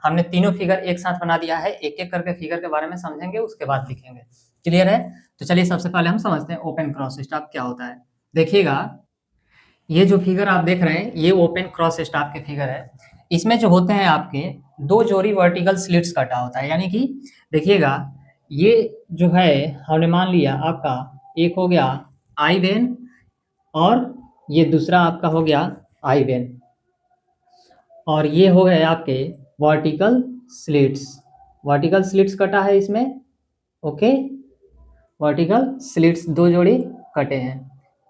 हमने तीनों फिगर एक साथ बना दिया है, एक एक करके फिगर के बारे में समझेंगे, उसके बाद लिखेंगे। क्लियर है? तो चलिए सबसे पहले हम समझते हैं ओपन क्रॉस स्टाफ क्या होता है। देखिएगा, ये जो फिगर आप देख रहे हैं ये ओपन क्रॉस स्टाफ के फिगर है। इसमें जो होते हैं आपके दो जोड़ी वर्टिकल स्लिट्स कटा होता है, यानी कि देखिएगा ये जो है हमने मान लिया आपका एक हो गया आई वेन और ये दूसरा आपका हो गया आई वेन, और ये हो गए आपके वर्टिकल स्लिट्स। वर्टिकल स्लिट्स कटा है इसमें, ओके, वर्टिकल स्लिट्स दो जोड़ी कटे हैं।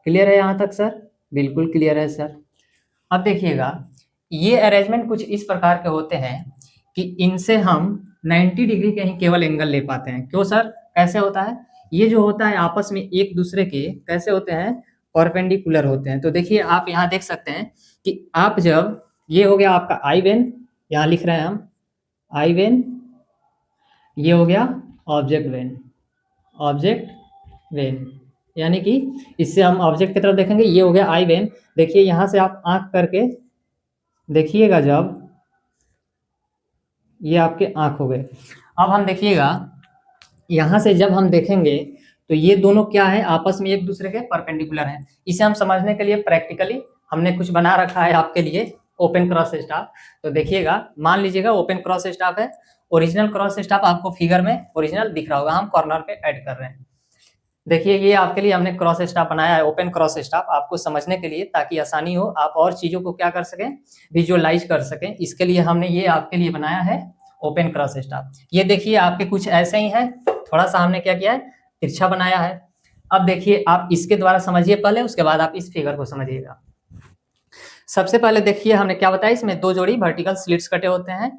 क्लियर है यहाँ तक सर? बिल्कुल क्लियर है सर। अब देखिएगा, ये अरेंजमेंट कुछ इस प्रकार के होते हैं कि इनसे हम 90 डिग्री के ही केवल एंगल ले पाते हैं। क्यों सर? कैसे होता है? ये जो होता है आपस में एक दूसरे के कैसे होते हैं, परपेंडिकुलर होते हैं। तो देखिए आप यहाँ देख सकते हैं कि आप जब ये हो गया आपका आई वेन, यहाँ लिख रहे हैं हम आई वेन, ये हो गया ऑब्जेक्ट वेन, ऑब्जेक्ट वेन, यानी कि इससे हम ऑब्जेक्ट की तरफ देखेंगे, ये हो गया आई वेन। देखिए यहाँ से आप आंख करके देखिएगा, जब ये आपके आंख हो गए। अब हम देखिएगा यहाँ से जब हम देखेंगे तो ये दोनों क्या है, आपस में एक दूसरे के परपेंडिकुलर हैं। इसे हम समझने के लिए प्रैक्टिकली हमने कुछ बना रखा है आपके लिए ओपन क्रॉस स्टाफ। तो देखिएगा, मान लीजिएगा ओपन क्रॉस स्टाफ है, ओरिजिनल क्रॉस स्टाफ आपको फिगर में ओरिजिनल दिख रहा होगा, हम कॉर्नर पे ऐड कर रहे हैं। देखिए ये आपके लिए हमने क्रॉस स्टाफ बनाया है, ओपन क्रॉस स्टाफ, आपको समझने के लिए, ताकि आसानी हो, आप और चीजों को क्या कर सकें, विजुअलाइज कर सकें। इसके लिए हमने ये आपके लिए बनाया है ओपन क्रॉस स्टाफ। ये देखिए आपके कुछ ऐसे ही है, थोड़ा सा हमने क्या किया है, तिरछा बनाया है। अब देखिए आप इसके द्वारा समझिए पहले, उसके बाद आप इस फिगर को समझिएगा। सबसे पहले देखिए हमने क्या बताया, इसमें दो जोड़ी वर्टिकल स्लिट्स कटे होते हैं।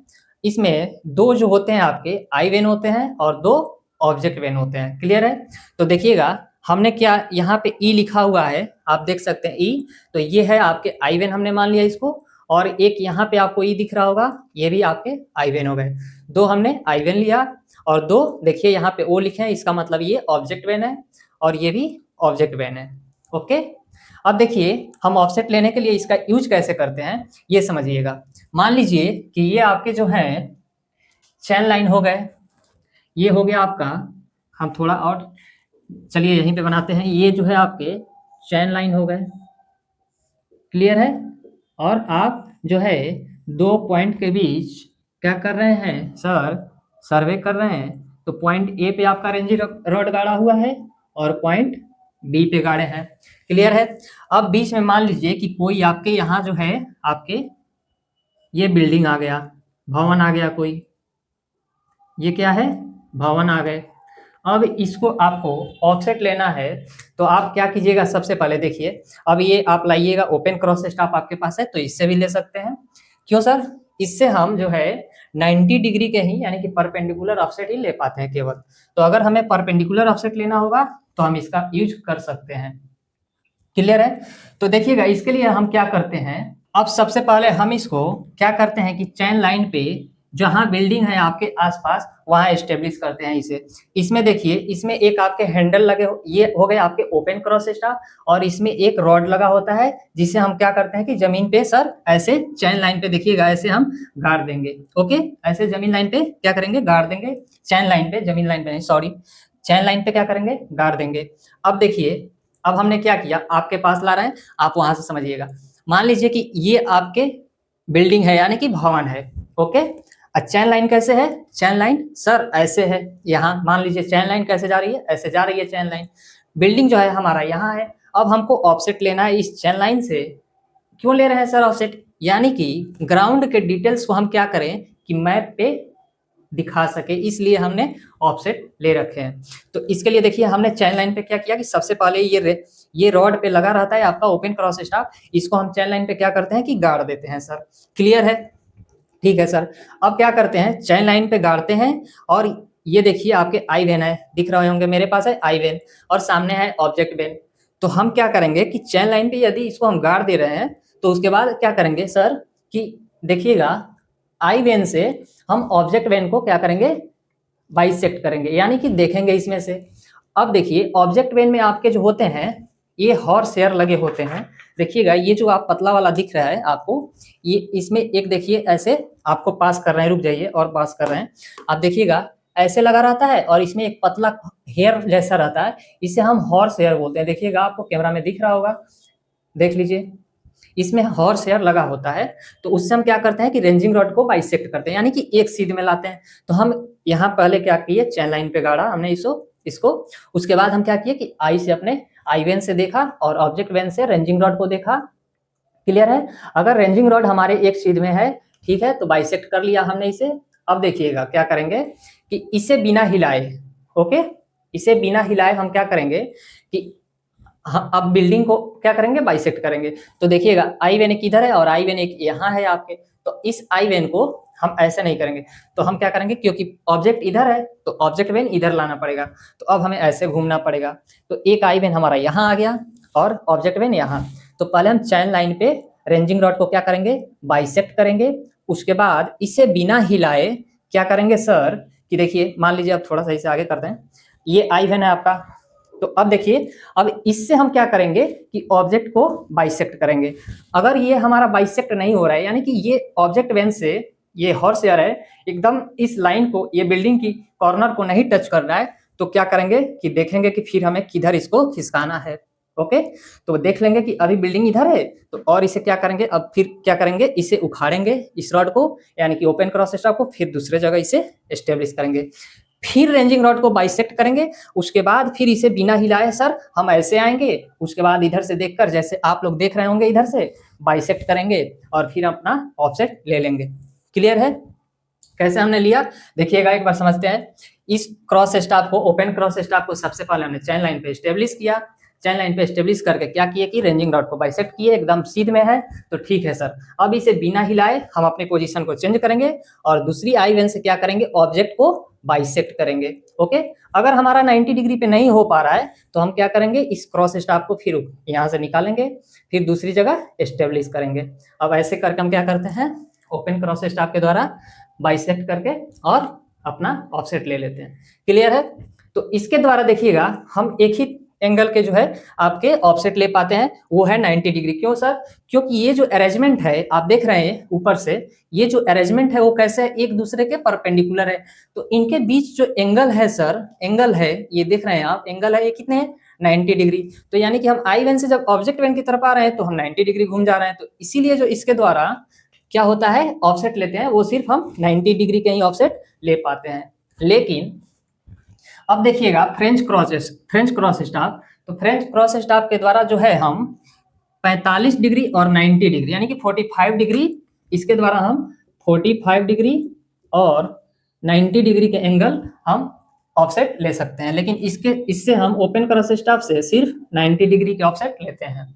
इसमें दो जो होते हैं आपके आई वेन होते हैं और दो ऑब्जेक्ट वेन होते हैं। क्लियर है? तो देखिएगा हमने क्या यहाँ पे ई लिखा हुआ है, आप देख सकते हैं ई, तो ये है आपके आई वेन हमने मान लिया इसको, और एक यहाँ पे आपको ई दिख रहा होगा, ये भी आपके आई वेन हो गए। दो हमने आई वेन लिया और दो देखिए यहाँ पे ओ लिखे हैं, इसका मतलब ये ऑब्जेक्ट वेन है और ये भी ऑब्जेक्ट वेन है। ओके, अब देखिए हम ऑफसेट लेने के लिए इसका यूज कैसे करते हैं ये समझिएगा। मान लीजिए कि ये आपके जो है चैन लाइन हो गए, ये हो गया आपका, हम थोड़ा और चलिए यहीं पे बनाते हैं, ये जो है आपके चैन लाइन हो गए। क्लियर है? और आप जो है दो पॉइंट के बीच क्या कर रहे हैं सर, सर्वे कर रहे हैं। तो पॉइंट ए पे आपका रेंजी रॉड गाड़ा हुआ है और पॉइंट बी पे गाड़े हैं। क्लियर है? अब बीच में मान लीजिए कि कोई आपके यहाँ जो है आपके ये बिल्डिंग आ गया, भवन आ गया, कोई ये क्या है, भवन आ गए। अब इसको आपको ऑफसेट लेना है, तो आप क्या कीजिएगा, सबसे पहले देखिए, अब ये आप लाइएगा ओपन क्रॉस स्टाफ आपके पास है तो इससे भी ले सकते हैं। क्यों सर? इससे हम जो है 90 डिग्री के ही यानी कि परपेंडिकुलर ऑफसेट ही ले पाते हैं केवल। तो अगर हमें परपेंडिकुलर ऑफसेट लेना होगा तो हम इसका यूज कर सकते हैं। क्लियर है? तो देखिएगा इसके लिए हम क्या करते हैं, अब सबसे पहले हम इसको क्या करते हैं कि चैन लाइन पे जहां बिल्डिंग है आपके आसपास वहां एस्टेब्लिश करते हैं इसे। इसमें देखिए, इसमें एक आपके हैंडल लगे ये हो गए आपके ओपन क्रॉस स्टाफ, और इसमें एक रॉड लगा होता है जिसे हम क्या करते हैं कि जमीन पे सर ऐसे चैन लाइन पे देखिएगा ऐसे हम गाड़ देंगे। ओके, ऐसे जमीन लाइन पे क्या करेंगे, गाड़ देंगे। चैन लाइन पे, जमीन लाइन पे नहीं, सॉरी, चैन लाइन पे क्या करेंगे, गाड़ देंगे। अब देखिए, अब हमने क्या किया, आपके पास ला रहे हैं, आप वहां से समझिएगा। मान लीजिए कि ये आपके बिल्डिंग है यानी कि भवन है। ओके, चैन लाइन कैसे है, चैन लाइन सर ऐसे है, यहाँ मान लीजिए चैन लाइन कैसे जा रही है, ऐसे जा रही है चैन लाइन। बिल्डिंग जो है हमारा यहाँ है। अब हमको ऑफसेट लेना है इस चैन लाइन से। क्यों ले रहे हैं सर ऑफसेट, यानी कि ग्राउंड के डिटेल्स को हम क्या करें कि मैप पे दिखा सके, इसलिए हमने ऑफसेट ले रखे हैं। तो इसके लिए देखिए हमने चैन लाइन पे क्या किया कि सबसे पहले ये रॉड पे लगा रहता है आपका ओपन क्रॉस स्टाफ, इसको हम चैन लाइन पे क्या करते हैं कि गाड़ देते हैं सर। क्लियर है? ठीक है सर। अब क्या करते हैं, चैन लाइन पे गाड़ते हैं, और ये देखिए आपके आई वेन है, दिख रहे होंगे, मेरे पास है आई वेन और सामने है ऑब्जेक्ट वेन। तो हम क्या करेंगे कि चैन लाइन पे यदि इसको हम गाड़ दे रहे हैं तो उसके बाद क्या करेंगे सर कि देखिएगा आई वेन से हम ऑब्जेक्ट वेन को क्या करेंगे, बाइसेक्ट करेंगे, यानी कि देखेंगे इसमें से। अब देखिए ऑब्जेक्ट वेन में आपके जो होते हैं ये हॉर्स हेयर लगे होते हैं। देखिएगा ये जो आप पतला वाला दिख रहा है आपको, ये इसमें एक देखिए ऐसे आपको पास कर रहे हैं, रुक जाइए, और पास कर रहे हैं। आप देखिएगा ऐसे लगा रहता है और इसमें एक पतला हेयर जैसा रहता है, इसे हम हॉर्स हेयर बोलते हैं। देखिएगा आपको कैमरा में दिख रहा होगा, देख लीजिए, इसमें हॉर्स हेयर लगा होता है। तो उससे हम क्या करते हैं कि रेंजिंग रॉड को बाइसेक्ट करते हैं, यानी कि एक सीध में लाते हैं। तो हम यहाँ पहले क्या किए, चैन लाइन पे गाड़ा हमने इसको। उसके बाद हम क्या किए कि आई से अपने आई वेन से देखा और ऑब्जेक्ट वेन से रेंजिंग रॉड को देखा। क्लियर है? अगर रेंजिंग रॉड हमारे एक सीध में है, ठीक है, तो बाइसेक्ट कर लिया हमने इसे। अब देखिएगा क्या करेंगे कि इसे बिना हिलाए, ओके, इसे बिना हिलाए हम क्या करेंगे कि हाँ, अब बिल्डिंग को क्या करेंगे, बाइसेक्ट करेंगे। तो देखिएगा आई वेन एक इधर है और आई वेन एक यहाँ है आपके, तो इस आई वेन को हम ऐसे नहीं करेंगे। तो हम क्या करेंगे, क्योंकि ऑब्जेक्ट इधर है तो ऑब्जेक्ट वेन इधर लाना पड़ेगा, तो अब हमें ऐसे घूमना पड़ेगा। तो एक आई वेन हमारा यहाँ आ गया और ऑब्जेक्ट वेन यहाँ। तो पहले हम चैन लाइन पे रेंजिंग रॉड को क्या करेंगे, बाइसेक्ट करेंगे। उसके बाद इसे बिना हिलाए क्या करेंगे सर कि देखिए, मान लीजिए अब थोड़ा सा इसे आगे करते हैं, ये आई वेन है आपका। तो अब देखिए, अब इससे हम क्या करेंगे कि ऑब्जेक्ट को बाइसेक्ट करेंगे। अगर ये हमारा बाइसेक्ट नहीं हो रहा है, यानी कि ये ऑब्जेक्ट वेन से ये हॉर्स एयर है एकदम इस लाइन को, ये बिल्डिंग की कॉर्नर को नहीं टच कर रहा है, तो क्या करेंगे कि देखेंगे कि फिर हमें किधर इसको खिसकाना है। ओके, तो देख लेंगे कि अभी बिल्डिंग इधर है, तो और इसे क्या करेंगे, अब फिर क्या करेंगे, इसे उखाड़ेंगे इस रॉड को, यानी कि ओपन क्रॉस स्ट्रैप को, फिर दूसरे जगह इसे एस्टेब्लिश करेंगे। फिर रेंजिंग रॉड को बाइसेक्ट करेंगे। उसके बाद फिर इसे बिना हिलाए सर हम ऐसे आएंगे, उसके बाद इधर से देखकर, जैसे आप लोग देख रहे होंगे, इधर से बाइसेक्ट करेंगे और फिर अपना ऑफसेट ले लेंगे। क्लियर है? कैसे हमने लिया देखिएगा, एक बार समझते हैं। इस क्रॉस स्टाफ को, ओपन क्रॉस स्टाफ को सबसे पहले हमने चैन लाइन पे एस्टेब्लिश किया। चैन लाइन पे एस्टेब्लिश करके क्या किए कि रेंजिंग रॉड को बाइसेक्ट किए, एकदम सीध में है, तो ठीक है सर। अब इसे बिना हिलाए हम अपने पोजीशन को चेंज करेंगे और दूसरी आई वेन से क्या करेंगे, ऑब्जेक्ट को बाइसेक्ट करेंगे। ओके, अगर हमारा 90 डिग्री पे नहीं हो पा रहा है तो हम क्या करेंगे, इस क्रॉस स्टाफ को फिर यहाँ से निकालेंगे, फिर दूसरी जगह एस्टेब्लिश करेंगे। अब ऐसे करके हम क्या करते हैं, ओपन क्रॉस स्टाफ के द्वारा बाइसेक्ट करके और अपना ऑफसेट ले लेते हैं। क्लियर है? तो इसके द्वारा देखिएगा हम एक ही एंगल के जो है आपके ऑफसेट ले पाते हैं, वो है 90 डिग्री। क्यों सर? क्योंकि ये जो अरेंजमेंट है आप देख रहे हैं ऊपर से, ये जो अरेंजमेंट है वो कैसे है, एक दूसरे के परपेंडिकुलर है। तो इनके बीच जो एंगल है सर, एंगल है, ये देख रहे हैं आप, एंगल है ये कितने हैं, 90 डिग्री। तो यानी कि हम आई वेन से जब ऑब्जेक्ट वेन की तरफ आ रहे हैं तो हम 90 डिग्री घूम जा रहे हैं। तो इसीलिए जो इसके द्वारा क्या होता है, ऑफसेट लेते हैं, वो सिर्फ हम 90 डिग्री के ही ऑफसेट ले पाते हैं। लेकिन अब देखिएगा फ्रेंच क्रॉस स्टाफ, तो फ्रेंच क्रॉस स्टाफ के द्वारा जो है हम 45 डिग्री और 90 डिग्री यानी कि 45 डिग्री, इसके द्वारा हम 45 डिग्री और 90 डिग्री के एंगल हम ऑफसेट ले सकते हैं। लेकिन इससे हम ओपन क्रॉस स्टाफ से सिर्फ 90 डिग्री के ऑफसेट लेते हैं।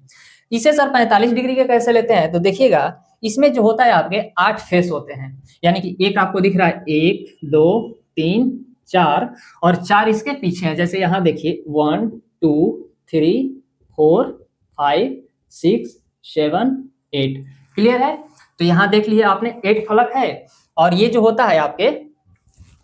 इसे सर 45 डिग्री के कैसे लेते हैं, तो देखिएगा इसमें जो होता है आपके 8 फेस होते हैं, यानी कि एक आपको दिख रहा है 1 2 3 4 और 4 इसके पीछे हैं। जैसे यहाँ देखिए 1 2 3 4 5 6 7 8। क्लियर है? तो यहाँ देख लीजिए आपने 8 फलक है। और ये जो होता है आपके,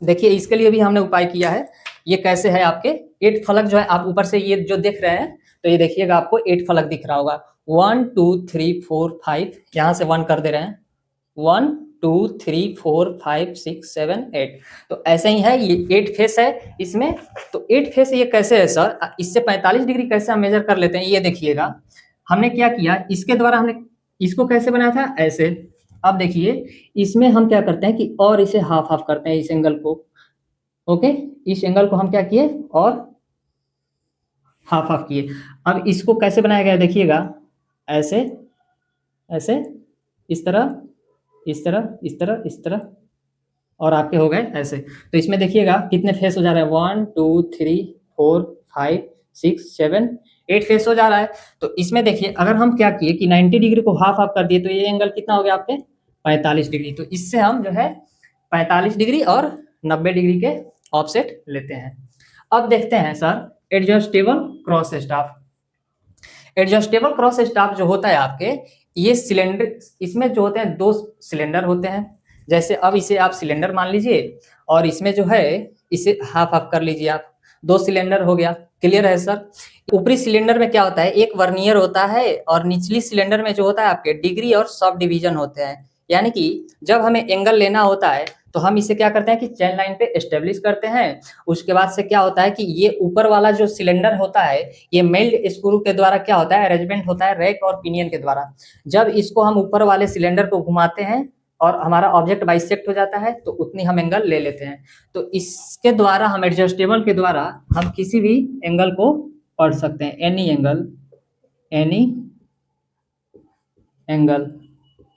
देखिए इसके लिए भी हमने उपाय किया है। ये कैसे है आपके 8 फलक जो है, आप ऊपर से ये जो देख रहे हैं, तो ये देखिएगा आपको 8 फलक दिख रहा होगा, 1 2 3 4 5, यहाँ से 1 कर दे रहे हैं, 1 2 3 4 5 6 7 8। तो ऐसे ही है, ये 8 फेस है इसमें। तो 8 फेस ये कैसे है सर, इससे 45 डिग्री कैसे हम मेजर कर लेते हैं, ये देखिएगा हमने क्या किया, इसके द्वारा हमने इसको कैसे बनाया था, ऐसे। अब देखिए इसमें हम क्या करते हैं कि और इसे हाफ हाफ करते हैं, इस एंगल को। ओके, इस एंगल को हम क्या किए और हाफ हाफ किए। अब इसको कैसे बनाया गया देखिएगा, ऐसे ऐसे, इस तरह इस तरह इस तरह इस तरह, और आपके हो गए ऐसे। तो इसमें देखिएगा कितने फेस हो जा रहे हैं, 1 2 3 4 5 6 7 8 फेस हो जा रहा है। तो इसमें देखिए अगर हम क्या किए कि 90 डिग्री को हाफ हाफ कर दिए, तो ये एंगल कितना हो गया आपके 45 डिग्री। तो इससे हम जो है 45 डिग्री और 90 डिग्री के ऑफसेट लेते हैं। अब देखते हैं sir adjustable cross staff. Adjustable cross staff जो होता है आपके, ये सिलेंडर, इसमें जो होते हैं 2 सिलेंडर होते हैं। जैसे अब इसे आप सिलेंडर मान लीजिए और इसमें जो है इसे हाफ हाफ कर लीजिए आप, 2 सिलेंडर हो गया। क्लियर है सर? ऊपरी सिलेंडर में क्या होता है, एक वर्नियर होता है और निचली सिलेंडर में जो होता है आपके डिग्री और सब डिवीजन होते हैं। यानी कि जब हमें एंगल लेना होता है तो हम इसे क्या करते हैं कि चेन लाइन पे एस्टेब्लिश करते हैं। उसके बाद से क्या होता है कि ये ऊपर वाला जो सिलेंडर होता है ये मेल्ड स्क्रू के द्वारा क्या होता है, अरेंजमेंट होता है रैक और पिनियन के द्वारा। जब इसको हम ऊपर वाले सिलेंडर को घुमाते हैं और हमारा ऑब्जेक्ट बाइसेक्ट हो जाता है तो उतनी हम एंगल ले लेते हैं। तो इसके द्वारा हम एडजस्टेबल के द्वारा हम किसी भी एंगल को पढ़ सकते हैं, एनी एंगल